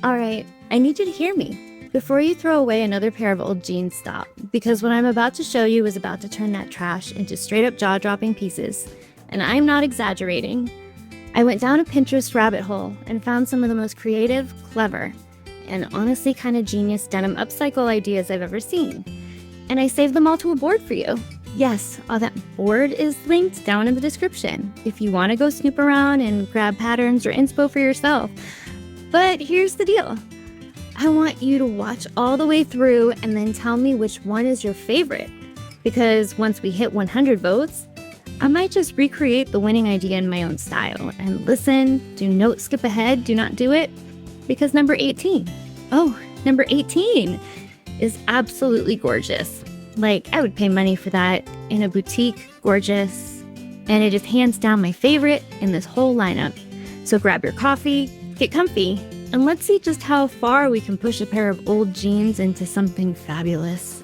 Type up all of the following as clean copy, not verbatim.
All right, I need you to hear me. Before you throw away another pair of old jeans, stop. Because what I'm about to show you is about to turn that trash into straight up jaw-dropping pieces. And I'm not exaggerating. I went down a Pinterest rabbit hole and found some of the most creative, clever, and honestly kind of genius denim upcycle ideas I've ever seen. And I saved them all to a board for you. Yes, all that board is linked down in the description if you want to go snoop around and grab patterns or inspo for yourself. But here's the deal. I want you to watch all the way through and then tell me which one is your favorite. Because once we hit 100 votes, I might just recreate the winning idea in my own style. And listen, do not skip ahead, do not do it. Because number 18, number 18 is absolutely gorgeous. Like, I would pay money for that in a boutique, gorgeous. And it is hands down my favorite in this whole lineup. So grab your coffee, get comfy, and let's see just how far we can push a pair of old jeans into something fabulous.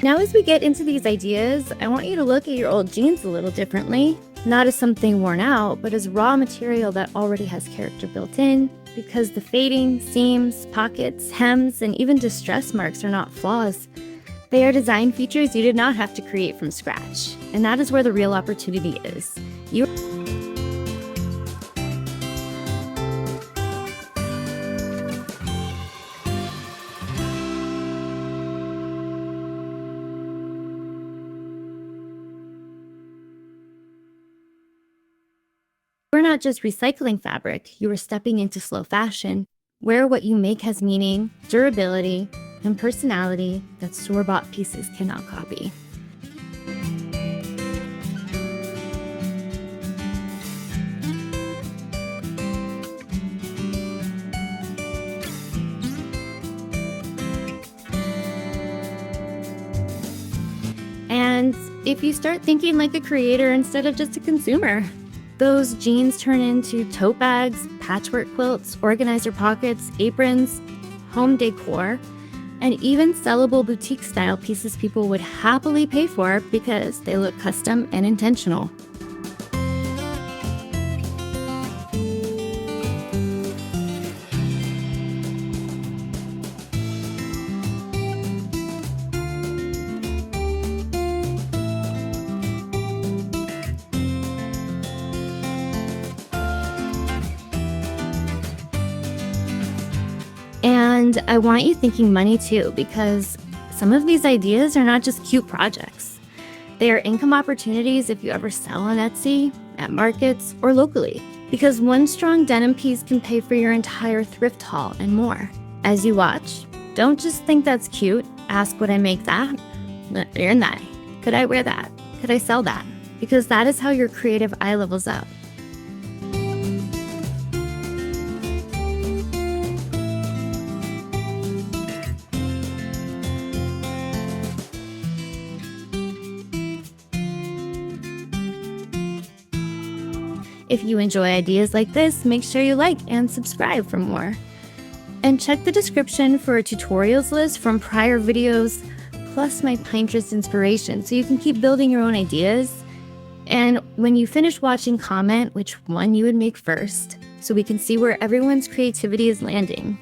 Now, as we get into these ideas, I want you to look at your old jeans a little differently. Not as something worn out, but as raw material that already has character built in, because the fading, seams, pockets, hems, and even distress marks are not flaws. They are design features you did not have to create from scratch. And that is where the real opportunity is. We're not just recycling fabric, you are stepping into slow fashion, where what you make has meaning, durability, and personality that store-bought pieces cannot copy. And if you start thinking like a creator instead of just a consumer, those jeans turn into tote bags, patchwork quilts, organizer pockets, aprons, home decor, and even sellable boutique-style pieces people would happily pay for because they look custom and intentional. And I want you thinking money too, because some of these ideas are not just cute projects. They are income opportunities if you ever sell on Etsy, at markets, or locally. Because one strong denim piece can pay for your entire thrift haul and more. As you watch, don't just think that's cute. Ask, would I make that? Earn that. Could I wear that? Could I sell that? Because that is how your creative eye levels up. If you enjoy ideas like this, make sure you like and subscribe for more. And check the description for a tutorials list from prior videos, plus my Pinterest inspiration, so you can keep building your own ideas. And when you finish watching, comment which one you would make first, so we can see where everyone's creativity is landing.